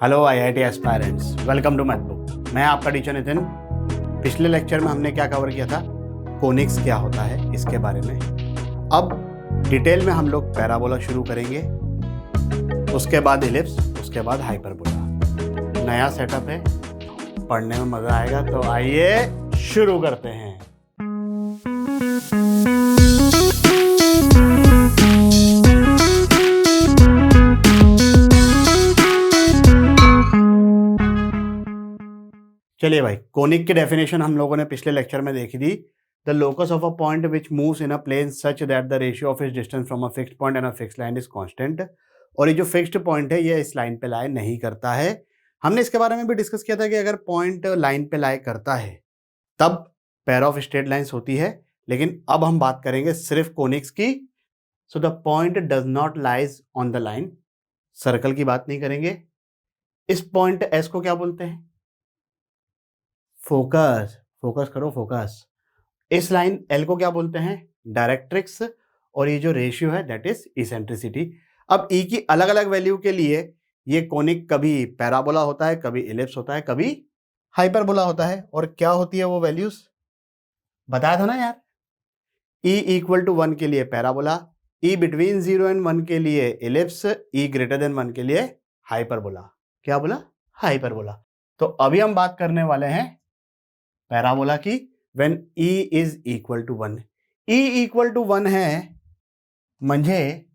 Hello IIT aspirants, welcome to MathBook. मैं आपका teacher Nitin. पिछले लेक्चर में हमने क्या कवर किया था? कोनिक्स क्या होता है इसके बारे में। अब डिटेल में हम लोग पैराबोला शुरू करेंगे, उसके बाद इलिप्स, उसके बाद हाइपरबोला। नया सेटअप है, पढ़ने में मज़ा आएगा, तो आइए शुरू करते हैं। चलिए भाई, कोनिक की डेफिनेशन हम लोगों ने पिछले लेक्चर में देखी थी। The locus of a point which moves in a plane such that the ratio of its distance from a fixed point and a fixed line is constant. और ये जो फिक्स्ड पॉइंट है ये इस लाइन पे लाई नहीं करता है। हमने इसके बारे में भी डिस्कस किया था कि अगर पॉइंट लाइन पे लाई करता है तब पेयर ऑफ स्ट्रेट लाइंस होती है, लेकिन अब हम बात करेंगे सिर्फ कोनिक्स की। So the point does not lies on the line. Circle की बात नहीं करेंगे। इस पॉइंट एस को क्या बोलते हैं? फोकस। फोकस करो, फोकस। इस लाइन एल को क्या बोलते हैं? डायरेक्ट्रिक्स। और ये जो रेशियो है दैट इज इसेंट्रिसिटी। अब ई की अलग अलग वैल्यू के लिए ये कोनिक कभी पैराबोला होता है, कभी इलिप्स होता है, कभी हाइपरबोला होता है। और क्या होती है वो वैल्यूज? बताया था ना यार। ई इक्वल टू 1 के लिए पैराबोला, ई बिटवीन 0 एंड 1 के लिए इलिप्स, ई ग्रेटर देन 1 के लिए हाइपरबोला। क्या बोला? हाइपरबोला। तो अभी हम बात करने वाले हैं पैराबोला की when e is equal to 1। e equal to 1 है म्हणजे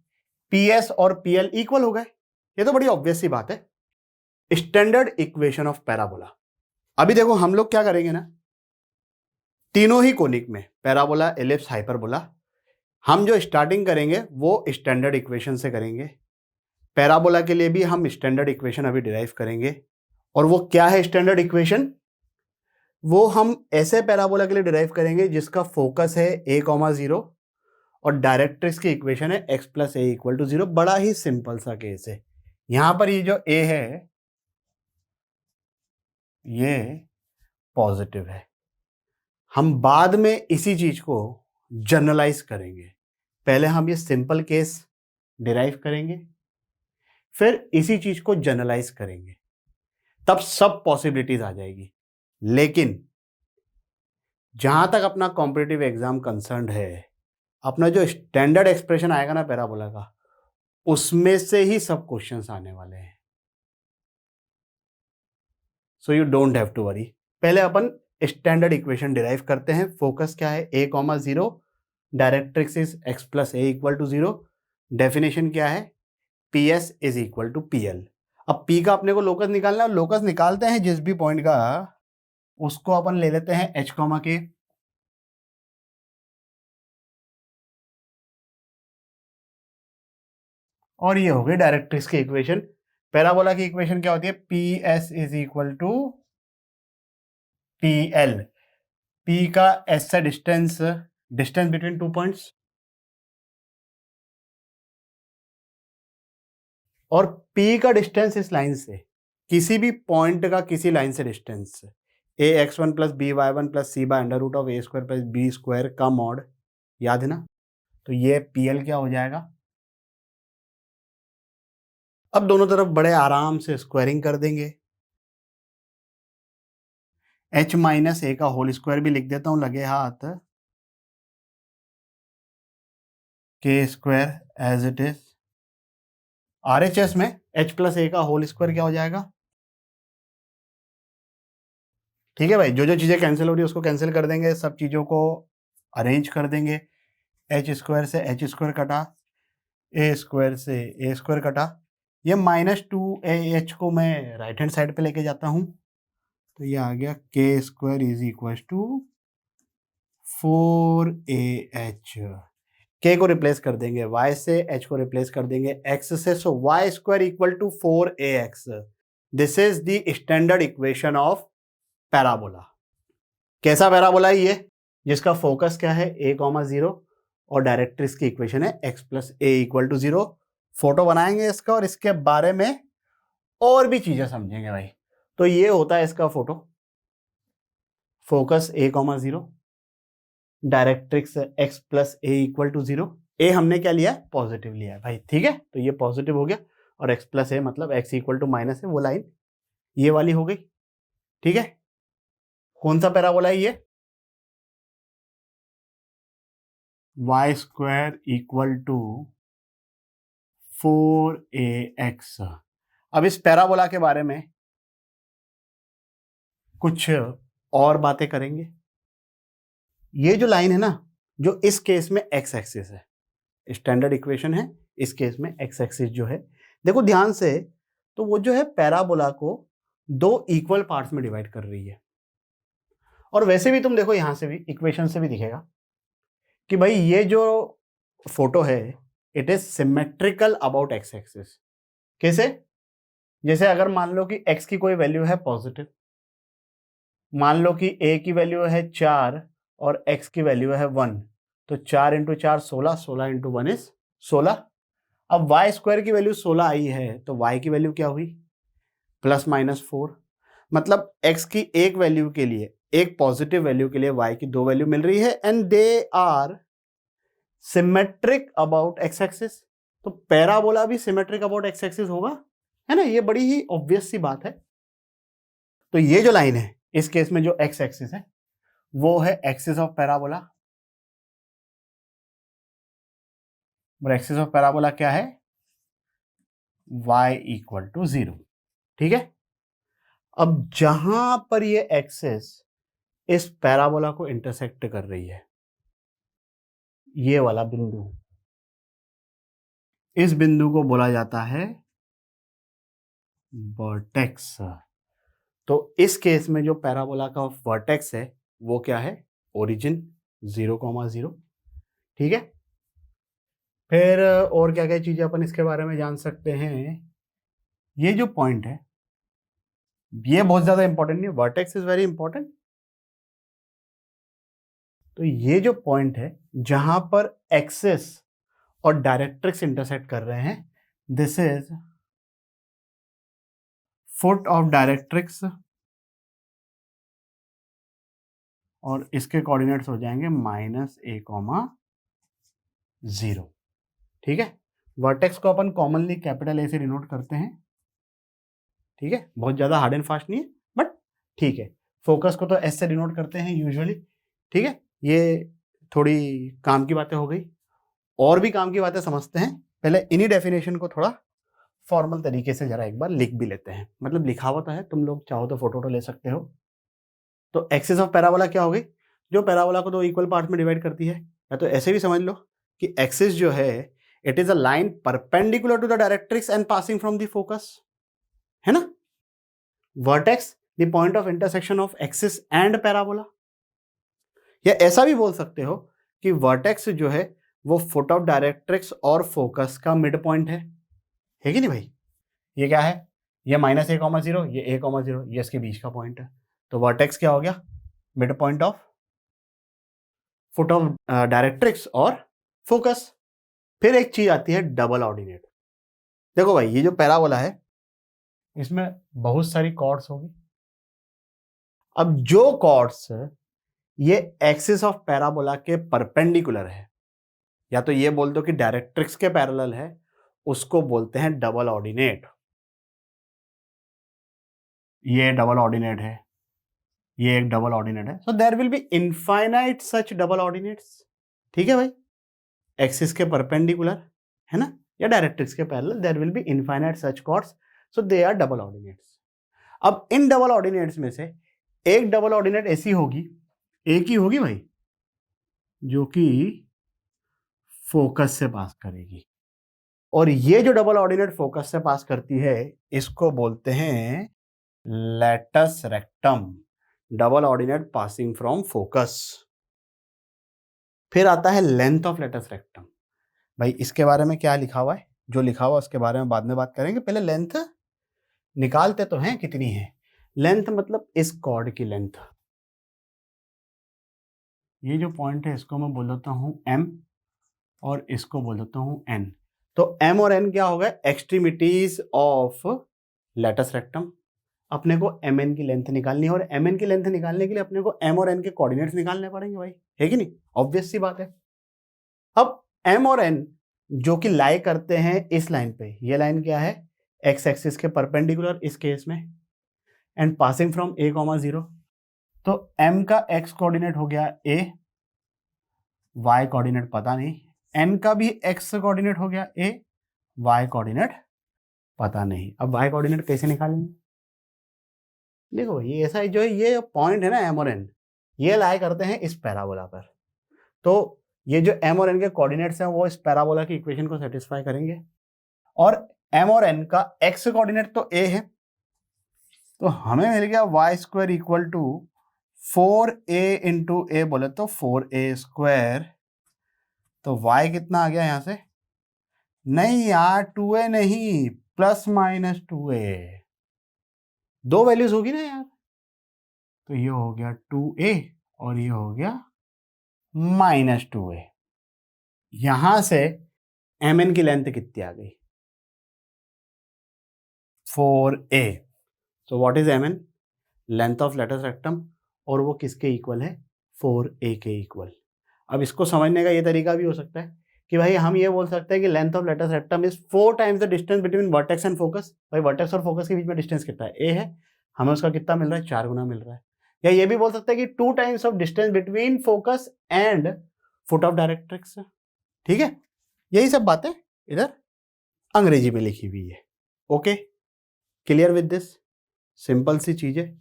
ps और pl इक्वल हो गए। ये तो बड़ी ऑब्वियस सी बात है। Standard equation of parabola. अभी देखो हम लोग क्या करेंगे ना, तीनों ही कोनिक में पैराबोला, एलिप्स, हाइपरबोला, हम जो स्टार्टिंग करेंगे वो स्टैंडर्ड इक्वेशन से करेंगे। पैराबोला के लिए भी हम स्टैंडर्ड इक्वेशन अभी डिराइव करेंगे। और वो क्या है स्टैंडर्ड इक्वेशन? वो हम ऐसे पैराबोला के लिए डिराइव करेंगे जिसका फोकस है a,0 और डायरेक्ट्रिक्स की इक्वेशन है x plus a equal to 0। बड़ा ही सिंपल सा केस है। यहां पर ये जो a है ये पॉजिटिव है। हम बाद में इसी चीज को जनरलाइज करेंगे। पहले हम ये सिंपल केस डिराइव करेंगे, फिर इसी चीज को जनरलाइज करेंगे, तब सब पॉसिबिलिटीज आ जाएगी। लेकिन जहां तक अपना कॉम्पिटिटिव एग्जाम कंसर्न्ड है, अपना जो स्टैंडर्ड एक्सप्रेशन आएगा ना पैराबोला का, उसमें से ही सब क्वेश्चंस आने वाले हैं। So you don't have to worry. पहले अपन स्टैंडर्ड इक्वेशन डिराइव करते हैं। फोकस क्या है? a,0, directrix is x plus a equal to 0। Definition क्या है? ps is equal to pl। अब p का अपने को लोकस निकालना है। लोकस निकालते हैं जिस भी पॉइंट का, उसको अपन ले लेते हैं h, k। और ये हो गई डायरेक्ट्रिक्स की इक्वेशन। पैराबोला की इक्वेशन क्या होती है? ps is equal to pl। p का s से distance, distance between two points, और p का डिस्टेंस इस लाइन से, किसी भी पॉइंट का किसी लाइन से distance, ax1 plus by1 plus c by under root of a square plus b square का मॉड। याद है ना? तो ये pl क्या हो जाएगा? अब दोनों तरफ बड़े आराम से स्क्वायरिंग कर देंगे। h माइनस ए का होल स्क्वायर भी लिख देता हूं लगे हाथ, के square as it is. RHS में h प्लस ए का होल स्क्वायर क्या हो जाएगा? ठीक है भाई, जो जो चीजें कैंसिल हो रही है उसको कैंसिल कर देंगे, सब चीजों को अरेंज कर देंगे। एच स्क्वायर से एच स्क्वायर कटा, ए स्क्वायर से ए स्क्वायर कटा। ये -2ah को मैं राइट हैंड साइड पे लेके जाता हूं, तो ये आ गया के square is equal to 4ah। के को रिप्लेस कर देंगे y से, h को रिप्लेस कर देंगे x से। So y square equal to 4ax। This is the standard equation of parabola. कैसा पैराबोला है ये? जिसका फोकस क्या है? a,0 और डायरेक्ट्रिक्स की इक्वेशन है x plus a equal to 0। Photo बनाएंगे इसका और इसके बारे में और भी चीजें समझेंगे भाई। तो ये होता है इसका photo. Focus a,0, directrix x plus a equal to 0। A हमने क्या लिया? पॉजिटिव लिया है भाई। ठीक है, तो ये पॉजिटिव हो गया। और x प्लस ए मतलब x इक्वल टू माइनस है, वो लाइन ये वाली हो गई। ठीक है, कौन सा पैराबोला है ये? y square equal to 4ax। अब इस पैराबोला के बारे में कुछ और बातें करेंगे। ये जो लाइन है ना, जो इस केस में x एक्सिस है, स्टैंडर्ड इक्वेशन है, इस केस में x एक्सिस जो है, देखो ध्यान से, तो वो जो है पैराबोला को दो इक्वल पार्ट्स में डिवाइड कर रही है। और वैसे भी तुम देखो यहां से भी इक्वेशन से भी दिखेगा कि भाई ये जो फोटो है it is symmetrical about x axis. कैसे? जैसे अगर मान लो कि x की कोई वैल्यू है पॉजिटिव, मान लो कि a की वैल्यू है 4 और x की वैल्यू है 1, तो 4 इंटू 4 16, 16 इंटू 1 इज 16। अब y स्क्वायर की वैल्यू 16 आई है तो y की वैल्यू क्या हुई? Plus minus 4। मतलब x की एक वैल्यू के लिए, एक पॉजिटिव वैल्यू के लिए y की दो वैल्यू मिल रही है and they are symmetric about x axis. तो पैराबोला भी सिमेट्रिक अबाउट x एक्सिस होगा, है ना? ये बड़ी ही ऑब्वियस सी बात है। तो ये जो लाइन है इस केस में जो x एक्सिस है वो है axis of parabola. Axis of parabola क्या है? y equal to 0। ठीक है, अब जहां पर ये एक्सिस इस पैराबोला को इंटरसेक्ट कर रही है, ये वाला बिंदु, इस बिंदु को बोला जाता है वर्टेक्स। तो इस केस में जो पैराबोला का वर्टेक्स है वो क्या है? ओरिजिन 0,0। ठीक है, फिर और क्या क्या चीजें अपन इसके बारे में जान सकते हैं? ये जो पॉइंट है ये बहुत ज्यादा इंपॉर्टेंट नहीं है, वर्टेक्स इज वेरी इंपॉर्टेंट। तो ये जो पॉइंट है जहां पर एक्सिस और डायरेक्ट्रिक्स इंटरसेक्ट कर रहे हैं, this is foot of directrix और इसके कोऑर्डिनेट्स हो जाएंगे -a,0। ठीक है, वर्टेक्स को अपन कॉमनली कैपिटल ए से डिनोट करते हैं। ठीक है, बहुत ज्यादा हार्ड एंड फास्ट नहीं है बट ठीक है। फोकस को तो एस से डिनोट करते हैं यूजुअली। ठीक है, ये थोड़ी काम की बातें हो गई, और भी काम की बातें समझते हैं। पहले इन्हीं डेफिनेशन को थोड़ा फॉर्मल तरीके से जरा एक बार लिख भी लेते हैं, मतलब लिखा हुआ तो है, तुम लोग चाहो तो फोटो ले सकते हो। तो एक्सिस ऑफ पैराबोला क्या हो गई? जो पैराबोला को दो इक्वल पार्ट में डिवाइड करती है। या तो ऐसे भी समझ लो कि एक्सिस जो है it is a line perpendicular to the directrix and passing from the focus, है ना? Vertex the point of intersection of axis and parabola. या ऐसा भी बोल सकते हो कि वर्टेक्स जो है वो फुट ऑफ डायरेक्ट्रिक्स और फोकस का मिड पॉइंट है कि नहीं भाई? ये क्या है? ये -a,0, ये a,0, ये इसके बीच का पॉइंट है। तो वर्टेक्स क्या हो गया? Mid point of foot of directrix और फोकस। फिर एक चीज आती है डबल ऑर्डिनेट। देखो भाई, ये जो पैराबोला है इसमें बहुत सारी कॉर्ड्स होगी। अब जो कॉर्ड्स ये एक्सिस ऑफ पैराबोला के परपेंडिकुलर है, या तो ये बोल दो कि डायरेक्ट्रिक्स के पैरेलल है, उसको बोलते हैं डबल ऑर्डिनेट। ये डबल ऑर्डिनेट है, ये एक डबल ऑर्डिनेट है। So there will be infinite such double ordinates. ठीक है भाई, एक्सिस के परपेंडिकुलर, है ना, या डायरेक्ट्रिक्स के parallel, there will be infinite such chords, so they are double ordinates. अब इन डबल ऑर्डिनेट्स में से एक डबल ऑर्डिनेट ऐसी होगी, एक ही होगी भाई, जो कि फोकस से पास करेगी। और ये जो डबल ऑर्डिनेट फोकस से पास करती है इसको बोलते हैं latus rectum, double ordinate passing from focus. फिर आता है लेंथ ऑफ लेटस रेक्टम। भाई इसके बारे में क्या लिखा हुआ है? जो लिखा हुआ उसके बारे में बाद में बात करेंगे, पहले लेंथ निकालते तो हैं कितनी है। लेंथ मतलब इस कॉर्ड की लेंथ। ये जो पॉइंट है इसको मैं बोल देता हूं m और इसको बोल देता हूं n। तो m और n क्या होगा? Extremities of latus rectum. अपने को mn की लेंथ निकालनी है, और mn की लेंथ निकालने के लिए अपने को m और n के कोऑर्डिनेट्स निकालने पड़ेंगे भाई, है कि नहीं? ऑब्वियस सी बात है। अब m और n जो कि लाई करते हैं इस लाइन पे। ये लाइन क्या है, एक्स एक्सिस के परपेंडिकुलर इस केस में, एंड पासिंग फ्रॉम a, 0। तो m का x कोऑर्डिनेट हो गया a, y कोऑर्डिनेट पता नहीं, n का भी x कोऑर्डिनेट हो गया a, y कोऑर्डिनेट पता नहीं। अब y कोऑर्डिनेट कैसे निकालेंगे? देखो ये ऐसा जो ये पॉइंट है ना m और n, ये लाई करते हैं इस पैराबोला पर। तो ये जो m और n के कोऑर्डिनेट्स हैं वो इस पैराबोला की इक्वेशन को सेटिस्फाई करेंगे। और m और n का x कोऑर्डिनेट तो a है, तो हमें मिल गया y square equal to 4a into A, बोले तो 4a स्क्वायर। तो y कितना आ गया यहां से? नहीं यार 2a नहीं, प्लस माइनस 2a, दो वैल्यूज होगी ना यार। तो ये हो गया 2a और ये हो गया माइनस 2a। यहां से mn की लेंथ कितनी आ गई? 4a। So what is mn? Length of latus rectum, और वो किसके इक्वल है? 4a के इक्वल। अब इसको समझने का ये तरीका भी हो सकता है कि भाई हम ये बोल सकते हैं कि length of latus rectum is 4 times the distance between vertex and focus. भाई वर्टेक्स और फोकस के बीच में डिस्टेंस कितना है? a है, हमें उसका कितना मिल रहा है? 4 गुना मिल रहा है। या ये भी बोल सकते हैं कि 2 times of distance between focus and foot of directrix. ठीक है, यही सब बातें इधर अंग्रेजी में लिखी हुई है। Okay, clear with this? Simple सी चीजें,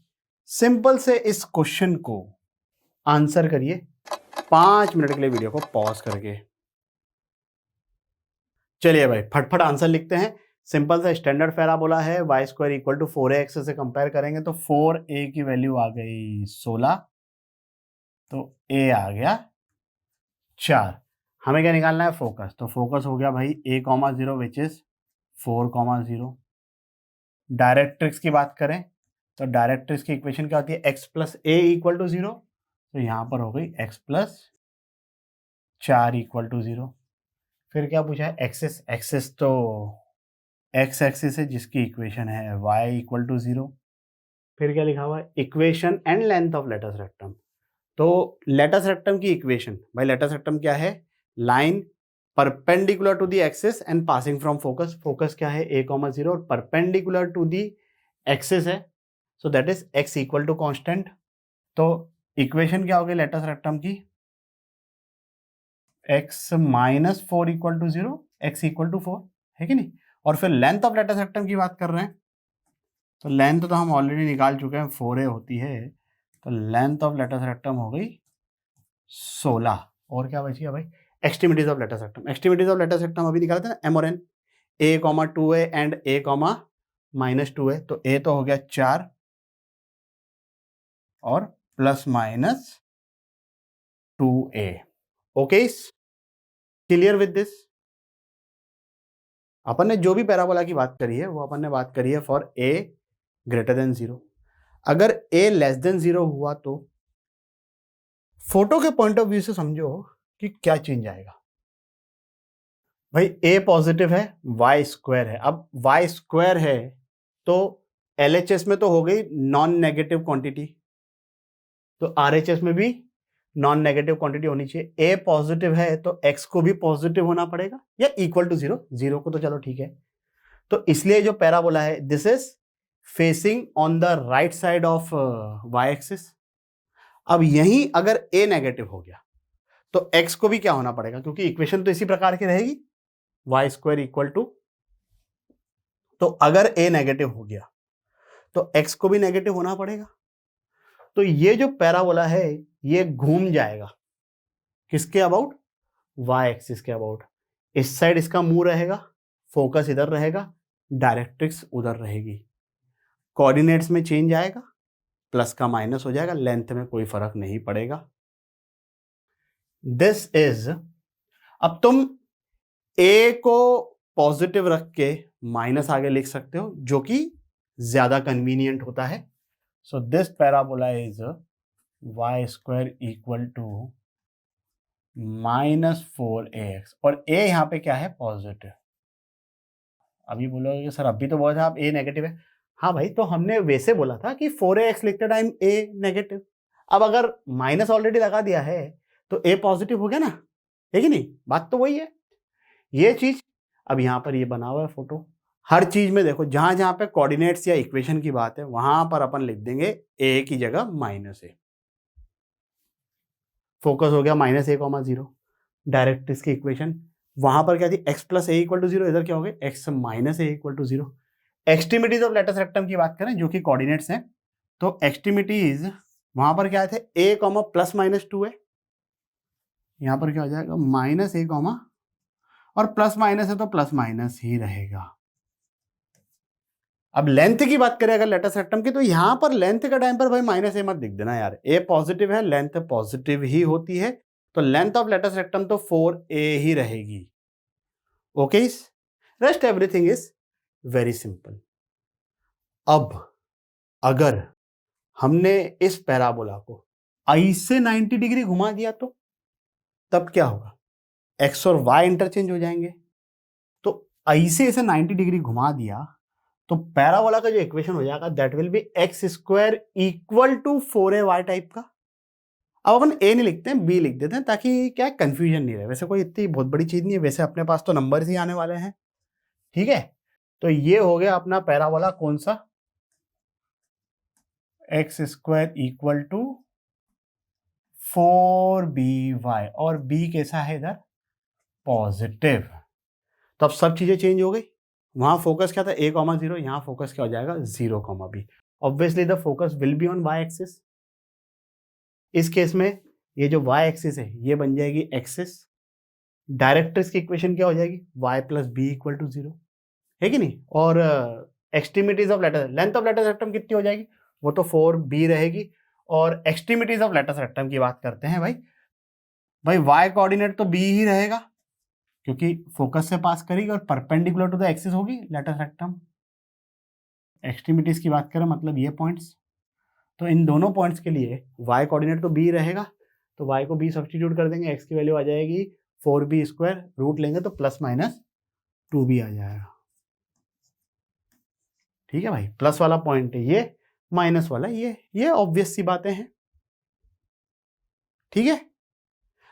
सिंपल से इस क्वेश्चन को आंसर करिए 5 मिनट के लिए वीडियो को पॉज करके। चलिए भाई फटफट आंसर लिखते हैं। सिंपल सा स्टैंडर्ड पैराबोला है, y square equal to 4ax से कंपेयर करेंगे तो 4a की वैल्यू आ गई 16, तो a आ गया 4। हमें क्या निकालना है? फोकस। तो फोकस हो गया भाई a, 0 विच इज 4, 0। डायरेक्ट्रिक्स की बात करें तो डायरेक्ट्रिक्स की इक्वेशन क्या होती है? x plus a equal to 0। तो यहां पर हो गई x प्लस 4 इक्वल टू 0। फिर क्या पूछा है? एक्सिस। एक्सिस तो x एक्सिस है जिसकी इक्वेशन है y इक्वल टू 0। फिर क्या लिखा हुआ है? Equation and length of latus rectum. तो लेटस रेक्टम की इक्वेशन, भाई लेटस रेक्टम क्या है? Line perpendicular to the axis and passing from focus. Focus क्या है? a, 0 और परपेंडिकुलर टू द एक्सिस है, so that is x equal to constant. तो इक्वेशन क्या होगी लेटस रेक्टम की? x minus 4 equal to 0, x equal to 4, है कि नहीं? और फिर लेंथ ऑफ लेटस रेक्टम की बात कर रहे हैं, तो लेंथ तो हम ऑलरेडी निकाल चुके हैं, 4a होती है। तो लेंथ ऑफ लेटस रेक्टम हो गई 16। और क्या बची है भाई? Extremities of latus rectum. Extremities of latus rectum अभी निकाले थे ना, m और n, a, 2a and a, minus 2a। तो a तो हो गया 4 और plus minus 2a। Okay, clear with this? अपन ने जो भी पैराबोला की बात करी है वो अपन ने बात करी है फॉर a ग्रेटर देन 0। अगर a लेस देन 0 हुआ तो फोटो के पॉइंट ऑफ व्यू से समझो कि क्या चेंज आएगा। भाई a पॉजिटिव है, y स्क्वायर है। अब y स्क्वायर है तो LHS में तो हो गई नॉन नेगेटिव क्वांटिटी, तो RHS में भी नॉन नेगेटिव क्वांटिटी होनी चाहिए। a पॉजिटिव है तो x को भी पॉजिटिव होना पड़ेगा या इक्वल टू 0। 0 को तो चलो ठीक है। तो इसलिए जो पैराबोला है this is facing on the right side of y axis. अब यहीं अगर a नेगेटिव हो गया तो x को भी क्या होना पड़ेगा, क्योंकि इक्वेशन तो इसी प्रकार की रहेगी, y स्क्वायर इक्वल टू, तो अगर a नेगेटिव हो गया तो x को भी नेगेटिव होना पड़ेगा। तो ये जो पैराबोला है ये घूम जाएगा किसके अबाउट? y एक्सिस के अबाउट। इस साइड इसका मुंह रहेगा, फोकस इधर रहेगा, डायरेक्ट्रिक्स उधर रहेगी। कोऑर्डिनेट्स में चेंज आएगा, प्लस का माइनस हो जाएगा, लेंथ में कोई फर्क नहीं पड़ेगा। दिस इज, अब तुम a को पॉजिटिव रख के माइनस आगे लिख सकते हो जो कि ज्यादा कन्वीनियंट होता है। So this parabola is y square equal to minus 4ax, और a यहां पे क्या है? पॉजिटिव। अभी बोलोगे सर अभी तो बोला था आप a नेगेटिव है। हाँ भाई, तो हमने वैसे बोला था कि 4ax लिखते टाइम a नेगेटिव। अब अगर माइनस ऑलरेडी लगा दिया है तो a पॉजिटिव हो गया ना, है कि नहीं? बात तो वही है। ये चीज अब यहाँ पर ये बना हुआ है फोटो। हर चीज में देखो जहां जहां पे कोऑर्डिनेट्स या इक्वेशन की बात है वहां पर अपन लिख देंगे ए की जगह -a। फोकस हो गया -a,0। डायरेक्ट्रिक्स की इक्वेशन वहां पर क्या थी, x + a = 0, इधर क्या हो गया x - a = 0। Extremities of latus rectum की बात करें जो कि कोऑर्डिनेट्स हैं, तो एक्सट्रीमिटीज वहां पर क्या थे, a, +-2 है, यहां पर क्या हो जाएगा -a, और प्लस माइनस है तो प्लस माइनस ही रहेगा। अब लेंथ की बात करें अगर लेटस रेक्टम की, तो यहां पर लेंथ का टाइम पर भाई -a मत लिख देना यार, a पॉजिटिव है, लेंथ पॉजिटिव ही होती है, तो लेंथ ऑफ लेटस रेक्टम तो 4a ही रहेगी। Okay, rest everything is very simple. अब अगर हमने इस पैराबोला को ऐसे 90 डिग्री घुमा दिया तो तब क्या होगा, x और y इंटरचेंज हो जाएंगे। तो ऐसे 90 डिग्री घुमा दिया तो पैराबोला का जो इक्वेशन हो जाएगा that will B x² = 4ay type का। अब अपन a नहीं लिखते हैं, b लिख देते हैं ताकि क्या कंफ्यूजन नहीं रहे। वैसे कोई इतनी बहुत बड़ी चीज नहीं है, वैसे अपने पास तो नंबर ही आने वाले हैं, ठीक है। तो ये हो गया अपना पैराबोला, कौन सा, x² = 4by, और b कैसा है इधर, पॉजिटिव। तो अब सब चीजें चेंज हो गई। वहां फोकस क्या था a, 0, यहां फोकस क्या हो जाएगा 0, b। Obviously the focus will be on y axis. इस केस में ये जो y एक्सिस है ये बन जाएगी एक्सिस। डायरेक्ट्रिक्स की इक्वेशन क्या हो जाएगी, y + b = 0, है कि नहीं। और extremities of latus, length of latus rectum कितनी हो जाएगी, वो तो 4b रहेगी। और एक्सट्रीमिटीज ऑफ लेटस रेक्टम की बात करते हैं भाई y कोऑर्डिनेट तो b ही रहेगा क्योंकि फोकस से पास करेगी और परपेंडिकुलर टू द एक्सिस होगी लेटस रेक्टम। एक्सट्रीमिटीज की बात करें मतलब ये पॉइंट्स, तो इन दोनों पॉइंट्स के लिए y कोऑर्डिनेट तो b रहेगा, तो y को b सब्स्टिट्यूट कर देंगे, x की वैल्यू आ जाएगी 4b², रूट लेंगे तो +-2b आ जाएगा। ठीक है भाई, प्लस वाला पॉइंट है ये, माइनस वाला ये ऑब्वियस सी बातें हैं, ठीक है।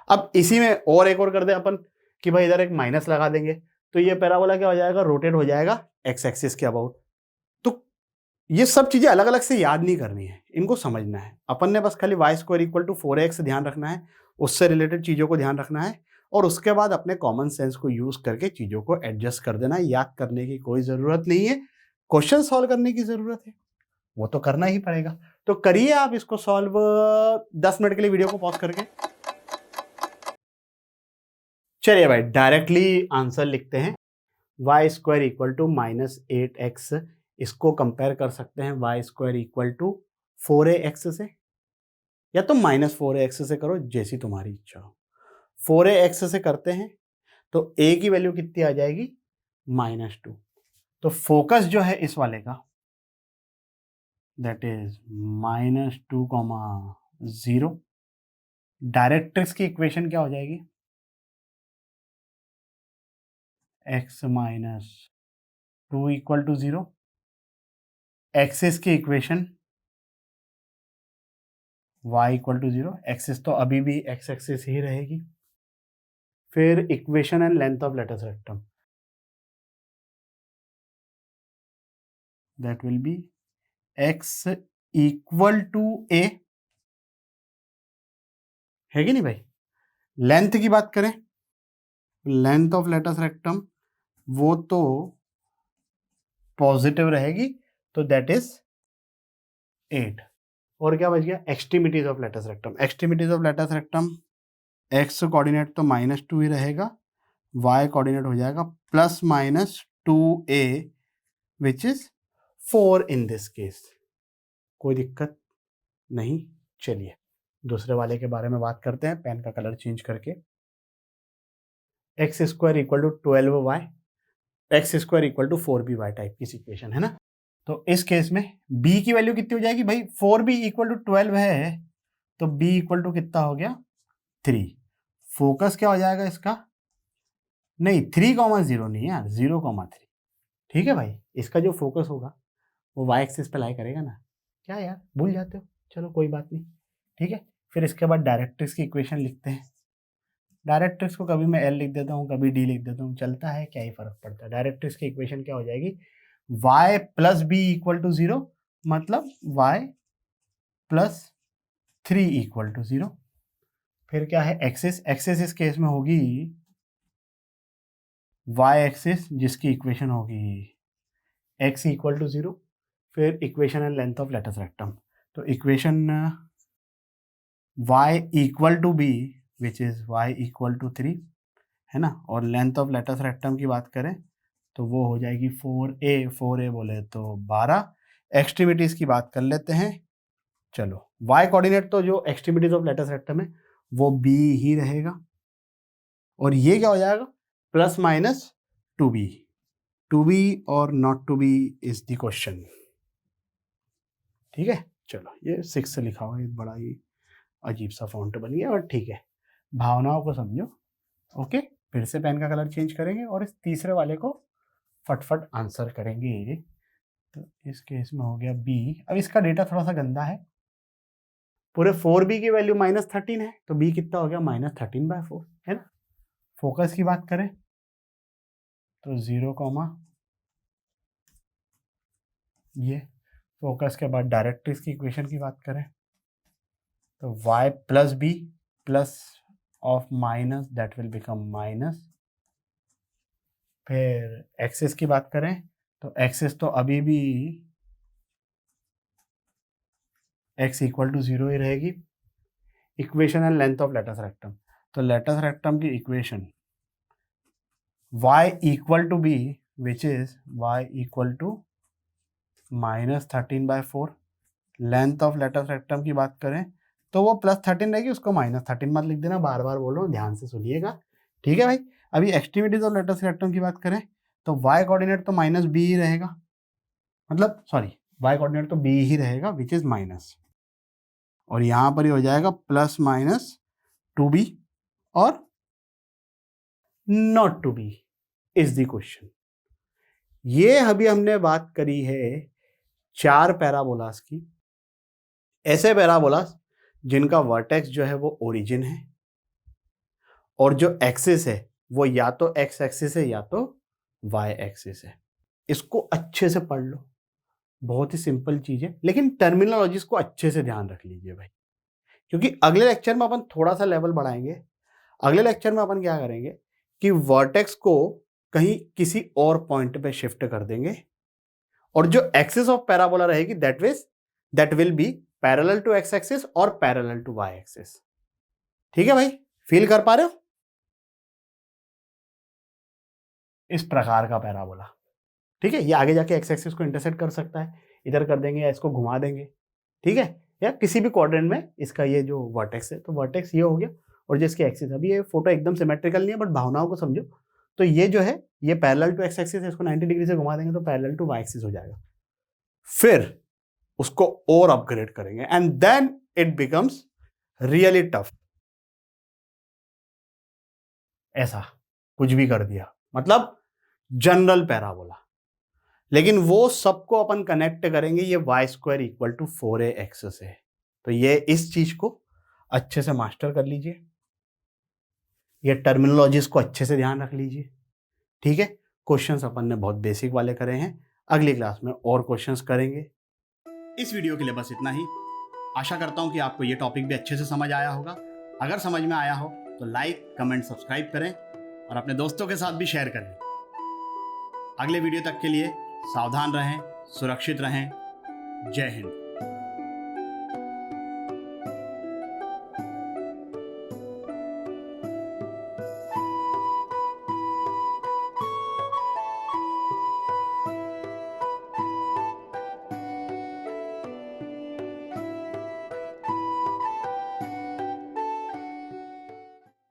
अब इसी में और एक और कर दे अपन कि भाई इधर एक माइनस लगा देंगे तो ये पैराबोला क्या हो जाएगा, रोटेट हो जाएगा एक्स एक्सिस के अबाउट। तो ये सब चीजें अलग अलग से याद नहीं करनी है, इनको समझना है। अपन ने बस खाली y² = 4x ध्यान रखना है, उससे रिलेटेड चीजों को ध्यान रखना है, और उसके बाद अपने कॉमन सेंस को यूज करके चीजों को एडजस्ट कर देना है। याद करने की कोई जरूरत नहीं है, क्वेश्चन सॉल्व करने की जरूरत है, वो तो करना ही पड़ेगा। तो करिए आप इसको सॉल्व 10 मिनट के लिए वीडियो को पॉज करके। चलिए भाई डायरेक्टली आंसर लिखते हैं। y² = -8x, इसको कंपेयर कर सकते हैं y² = 4ax से, या तो -4ax से करो, जैसी तुम्हारी इच्छा हो। 4ax से करते हैं तो a की वैल्यू कितनी आ जाएगी, -2। तो फोकस जो है इस वाले का दैट इज -2, 0। डायरेक्ट्रिक्स की इक्वेशन क्या हो जाएगी, x - 2 = 0। एक्सिस की इक्वेशन y = 0, एक्सिस तो अभी भी x एक्सिस ही रहेगी। फिर equation and length of latus rectum that will be x = a, है कि नहीं भाई। लेंथ की बात करें, लेंथ ऑफ लेटस रेक्टम वो तो पॉजिटिव रहेगी, तो दैट इज 8। और क्या बच गया, extremities of latus rectum. Extremities of latus rectum x coordinate तो -2 ही रहेगा, y कोऑर्डिनेट हो जाएगा +-2a which is 4 in this case. कोई दिक्कत नहीं। चलिए दूसरे वाले के बारे में बात करते हैं, पेन का कलर चेंज करके। x² = 12y, x² = 4by type की इक्वेशन है ना। तो इस केस में b की वैल्यू कितनी हो जाएगी भाई, 4b = 12 है, तो b = कितना हो गया 3। फोकस क्या हो जाएगा इसका, नहीं 3, 0 नहीं यार, 0, 3। ठीक है भाई, इसका जो फोकस होगा वो y एक्सिस पे लाई करेगा ना। क्या यार भूल जाते हो, चलो कोई बात नहीं, ठीक है। फिर इसके बाद डायरेक्ट्रिक्स की इक्वेशन लिखते हैं। डायरेक्ट्रिक्स को कभी मैं एल लिख देता हूँ, कभी डी लिख देता हूँ, चलता है, क्या ही फर्क पड़ता है। डायरेक्ट्रिक्स की इक्वेशन क्या हो जाएगी, y plus b equal to 0, मतलब y प्लस 3 इक्वल टू 0। फिर क्या है, एक्सिस, एक्सिस इस केस में होगी y एक्सिस, जिसकी इक्वेशन होगी x इक्वल टू 0। फिर इक्वेशन है लेंथ ऑफ लेटस रेक्टम, तो equation y equal to b which is y equal to 3 है ना। और लेंथ ऑफ लेटस रेक्टम की बात करें तो वो हो जाएगी 4a बोले तो 12। एक्सट्रीमिटीज की बात कर लेते हैं, चलो y कोऑर्डिनेट तो जो एक्सट्रीमिटीज ऑफ लेटस रेक्टम है वो b ही रहेगा, और ये क्या हो जाएगा, plus minus 2b। To be or not to be is the question, ठीक है। चलो ये 6 से लिखा हुआ है, बड़ा ही अजीब सा फॉन्ट बन गया, और ठीक है, भावनाओं को समझो। ओके, फिर से पेन का कलर चेंज करेंगे और इस तीसरे वाले को फटफट आंसर करेंगे। तो इस केस में हो गया बी। अब इसका डेटा थोड़ा सा गंदा है, पूरे 4b की वैल्यू -13 है, तो b कितना हो गया, -13/4 है ना। फोकस की बात करें तो 0, ये फोकस के बाद डायरेक्ट्रिक्स की इक्वेशन की बात करें तो y plus B plus of minus that will become minus. फिर एक्सिस की बात करें तो एक्सिस तो अभी भी x इक्वल टू 0 ही रहेगी। इक्वेशन है लेंथ ऑफ लेटस रेक्टम, तो लेटस रेक्टम की equation y equal to b which is y equal to -13/4। Length of latus rectum की बात करें तो वो +13 रहेगी, उसको -13 मत लिख देना, बार बार बोल रहा हूँ, ध्यान से सुनिएगा, ठीक है भाई। अभी एक्सट्रीमिटीज ऑफ लेटस रेक्टम की बात करें तो y कोऑर्डिनेट तो -b ही रहेगा, मतलब सॉरी y कोऑर्डिनेट तो b ही रहेगा विच इज माइनस, और यहाँ पर ही हो जाएगा ±2b और not to be is the question. ये अभी हमने बात करी है 4 पैराबोलास की, ऐसे पैराबोलास जिनका वर्टेक्स जो है वो ओरिजिन है, और जो एक्सिस है वो या तो एक्स एक्सिस है या तो वाई एक्सिस है। इसको अच्छे से पढ़ लो, बहुत ही सिंपल चीज है, लेकिन टर्मिनोलॉजीज को अच्छे से ध्यान रख लीजिए भाई, क्योंकि अगले लेक्चर में अपन थोड़ा सा लेवल बढ़ाएंगे। अगले लेक्चर में अपन क्या करेंगे कि वर्टेक्स को कहीं किसी और पॉइंट पे शिफ्ट कर देंगे, और जो एक्सिस ऑफ पैराबोला रहेगी that will be parallel to X axis और पैरेलल टू वाई एक्सिस। ठीक है भाई, फील कर पा रहे हो, इस प्रकार का पैराबोला, ठीक है। ये आगे जाके एक्स एक्सिस को इंटरसेक्ट कर सकता है, इधर कर देंगे या इसको घुमा देंगे, ठीक है, या किसी भी क्वाड्रेंट में इसका ये जो वर्टेक्स है, तो वर्टेक्स ये हो गया, और जिसकी एक्सिस, अभी ये फोटो एकदम सिमेट्रिकल नहीं है बट भावनाओं को समझो, तो ये जो है ये पैरेलल टू एक्स एक्सिस है, इसको 90 डिग्री से घुमा देंगे तो पैरेलल टू वाई एक्सिस हो जाएगा। फिर उसको और अपग्रेड करेंगे and then it becomes really tough. ऐसा कुछ भी कर दिया, मतलब जनरल पैराबोला, लेकिन वो सबको अपन कनेक्ट करेंगे, ये y² इक्वल टू 4ax से। तो ये इस चीज को अच्छे से मास्टर कर लीजिए, ये टर्मिनोलॉजीज को अच्छे से ध्यान रख लीजिए, ठीक है। क्वेश्चंस अपन ने बहुत बेसिक वाले करे हैं, अगली क्लास में और क्वेश्चंस करेंगे। इस वीडियो के लिए बस इतना ही। आशा करता हूं कि आपको ये टॉपिक भी अच्छे से समझ आया होगा। अगर समझ में आया हो तो लाइक, कमेंट, सब्सक्राइब करें और अपने दोस्तों के साथ भी शेयर करें। अगले वीडियो तक के लिए सावधान रहें, सुरक्षित रहें। जय हिंद।